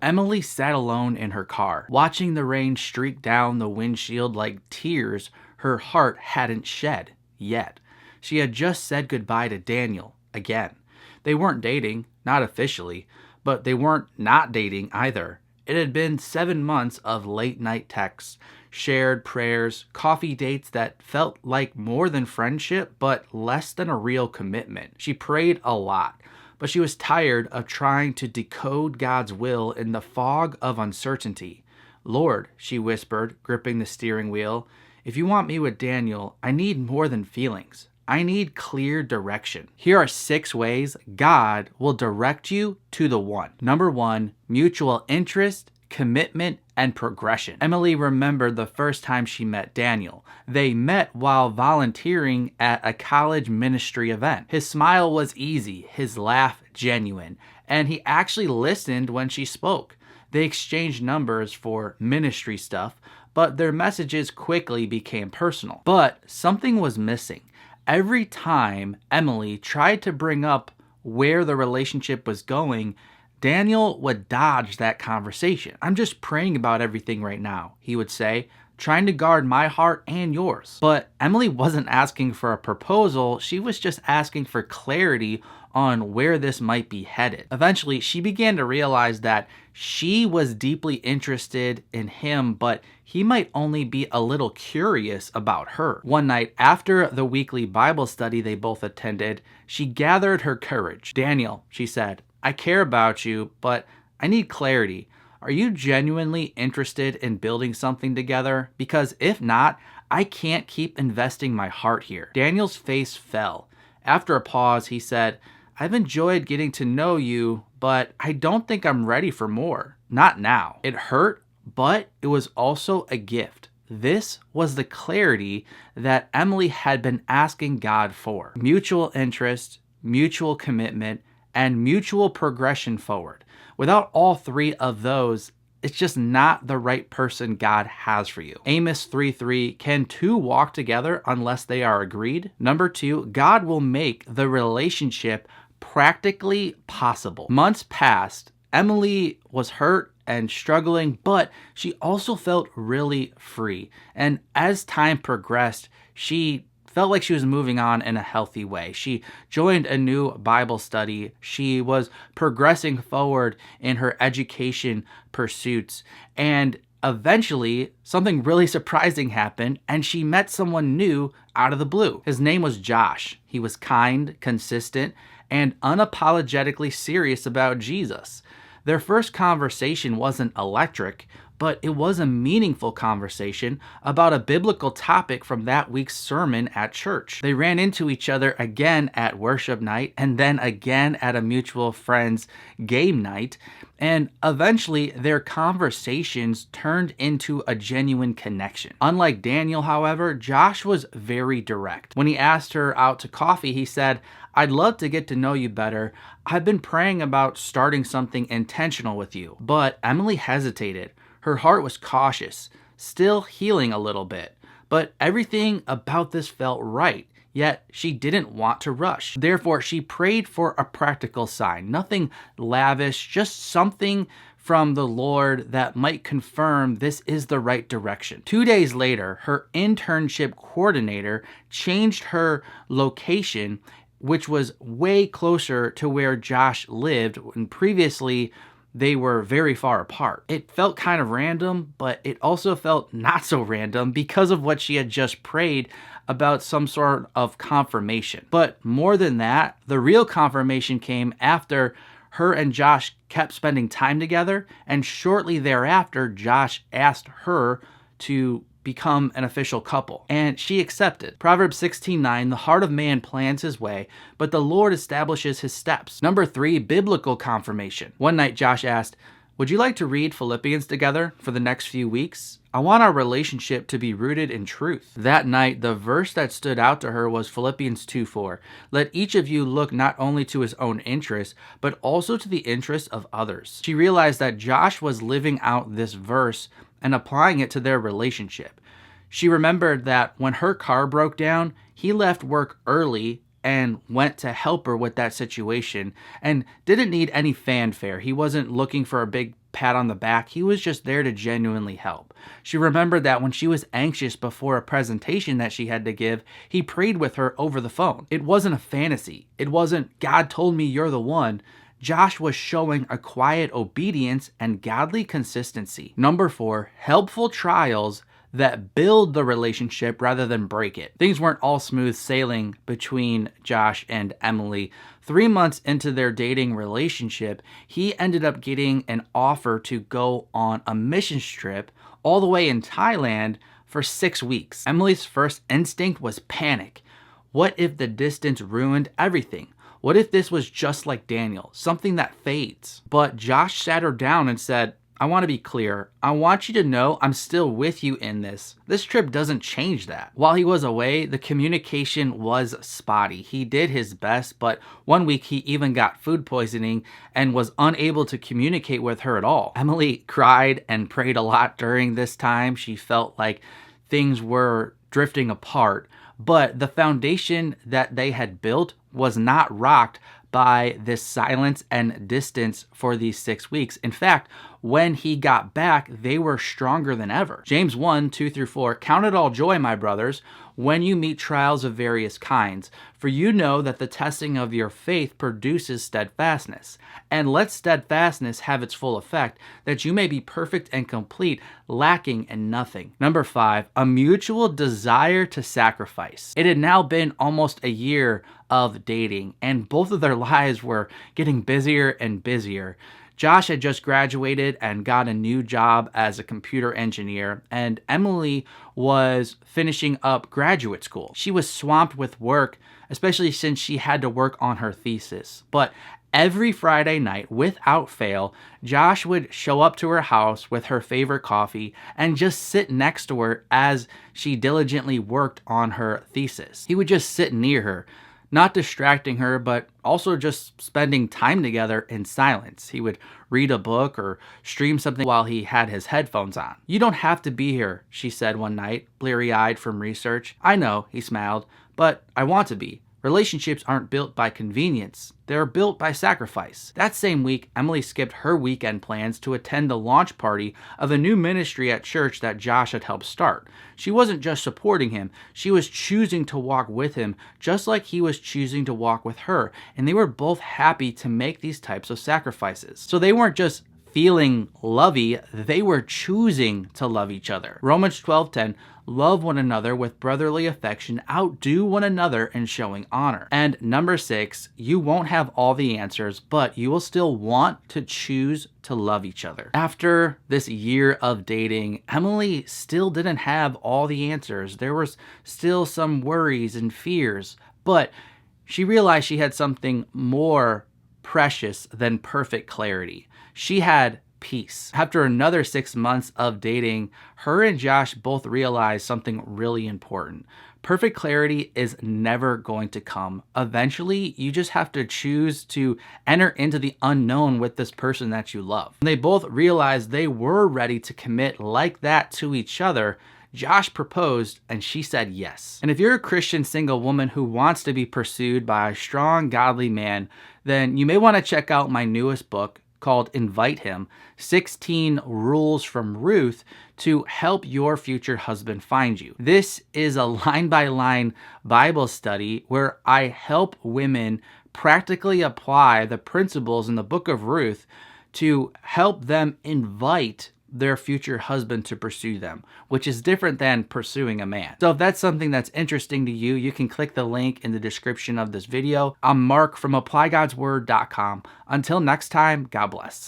Emily sat alone in her car, watching the rain streak down the windshield like tears her heart hadn't shed yet. She had just said goodbye to Daniel again. They weren't dating, not officially, but they weren't not dating either. It had been 7 months of late night texts, shared prayers, coffee dates that felt like more than friendship, but less than a real commitment. She prayed a lot, but she was tired of trying to decode God's will in the fog of uncertainty. "Lord," she whispered, gripping the steering wheel, "if you want me with Daniel, I need more than feelings. I need clear direction." Here are 6 ways God will direct you to the one. Number 1, mutual interest, commitment, and progression. Emily remembered the first time she met Daniel. They met while volunteering at a college ministry event. His smile was easy, his laugh genuine, and he actually listened when she spoke. They exchanged numbers for ministry stuff, but their messages quickly became personal. But something was missing. Every time Emily tried to bring up where the relationship was going, Daniel would dodge that conversation. "I'm just praying about everything right now," he would say, "trying to guard my heart and yours." But Emily wasn't asking for a proposal, she was just asking for clarity on where this might be headed. Eventually, she began to realize that she was deeply interested in him, but he might only be a little curious about her. One night, after the weekly Bible study they both attended, she gathered her courage. "Daniel," she said, "I care about you, but I need clarity. Are you genuinely interested in building something together? Because if not, I can't keep investing my heart here." Daniel's face fell. After a pause, he said, "I've enjoyed getting to know you, but I don't think I'm ready for more. Not now." It hurt, but it was also a gift. This was the clarity that Emily had been asking God for. Mutual interest, mutual commitment, and mutual progression forward. Without all 3 of those, it's just not the right person God has for you. Amos 3:3, can 2 walk together unless they are agreed? Number 2, God will make the relationship practically possible. Months passed. Emily was hurt and struggling, but she also felt really free. And as time progressed, she felt like she was moving on in a healthy way. She joined a new Bible study. She was progressing forward in her education pursuits. And eventually, something really surprising happened, and she met someone new out of the blue. His name was Josh. He was kind, consistent, and unapologetically serious about Jesus. Their first conversation wasn't electric, but it was a meaningful conversation about a biblical topic from that week's sermon at church. They ran into each other again at worship night and then again at a mutual friend's game night, and eventually their conversations turned into a genuine connection. Unlike Daniel, however, Josh was very direct. When he asked her out to coffee, he said, "I'd love to get to know you better. I've been praying about starting something intentional with you." But Emily hesitated. Her heart was cautious, still healing a little bit. But everything about this felt right, yet she didn't want to rush. Therefore, she prayed for a practical sign, nothing lavish, just something from the Lord that might confirm this is the right direction. 2 days later, her internship coordinator changed her location, which was way closer to where Josh lived when previously they were very far apart. It felt kind of random, but it also felt not so random because of what she had just prayed about, some sort of confirmation. But more than that, the real confirmation came after her and Josh kept spending time together, and shortly thereafter, Josh asked her to become an official couple, and she accepted. Proverbs 16:9, the heart of man plans his way, but the Lord establishes his steps. Number 3, biblical confirmation. One night Josh asked, "Would you like to read Philippians together for the next few weeks? I want our relationship to be rooted in truth." That night, the verse that stood out to her was Philippians 2:4. Let each of you look not only to his own interests, but also to the interests of others. She realized that Josh was living out this verse and applying it to their relationship. She remembered that when her car broke down, he left work early and went to help her with that situation and didn't need any fanfare. He wasn't looking for a big pat on the back. He was just there to genuinely help. She remembered that when she was anxious before a presentation that she had to give, he prayed with her over the phone. It wasn't a fantasy. It wasn't, God told me you're the one. Josh was showing a quiet obedience and godly consistency. Number 4, helpful trials that build the relationship rather than break it. Things weren't all smooth sailing between Josh and Emily. 3 months into their dating relationship, he ended up getting an offer to go on a mission trip all the way in Thailand for 6 weeks. Emily's first instinct was panic. What if the distance ruined everything? What if this was just like Daniel, something that fades? But Josh sat her down and said, I want to be clear. I want you to know I'm still with you in this. This trip doesn't change that. While he was away, the communication was spotty. He did his best, but one week he even got food poisoning and was unable to communicate with her at all. Emily cried and prayed a lot during this time. She felt like things were drifting apart, but the foundation that they had built was not rocked by this silence and distance for these 6 weeks. In fact, when he got back, they were stronger than ever. James 1:2-4, count it all joy, my brothers, when you meet trials of various kinds, for you know that the testing of your faith produces steadfastness. And let steadfastness have its full effect, that you may be perfect and complete, lacking in nothing. Number 5, a mutual desire to sacrifice. It had now been almost a year of dating, and both of their lives were getting busier and busier. Josh had just graduated and got a new job as a computer engineer, and Emily was finishing up graduate school. She was swamped with work, especially since she had to work on her thesis. But every Friday night, without fail, Josh would show up to her house with her favorite coffee and just sit next to her as she diligently worked on her thesis. He would just sit near her, not distracting her, but also just spending time together in silence. He would read a book or stream something while he had his headphones on. You don't have to be here, she said one night, bleary-eyed from research. I know, he smiled, but I want to be. Relationships aren't built by convenience. They're built by sacrifice. That same week, Emily skipped her weekend plans to attend the launch party of a new ministry at church that Josh had helped start. She wasn't just supporting him, she was choosing to walk with him, just like he was choosing to walk with her. And they were both happy to make these types of sacrifices. So they weren't just feeling lovey, they were choosing to love each other. Romans 12:10, love one another with brotherly affection, outdo one another in showing honor. And number 6, you won't have all the answers, but you will still want to choose to love each other. After this year of dating, Emily still didn't have all the answers. There was still some worries and fears, but she realized she had something more precious than perfect clarity. She had peace. After another 6 months of dating, her and Josh both realized something really important. Perfect clarity is never going to come. Eventually, you just have to choose to enter into the unknown with this person that you love. When they both realized they were ready to commit like that to each other, Josh proposed and she said yes. And if you're a Christian single woman who wants to be pursued by a strong, godly man, then you may want to check out my newest book called Invite Him, 16 Rules from Ruth to help your future husband find you. This is a line-by-line Bible study where I help women practically apply the principles in the book of Ruth to help them invite their future husband to pursue them, which is different than pursuing a man. So if that's something that's interesting to you, you can click the link in the description of this video. I'm Mark from ApplyGodsWord.com. Until next time, God bless.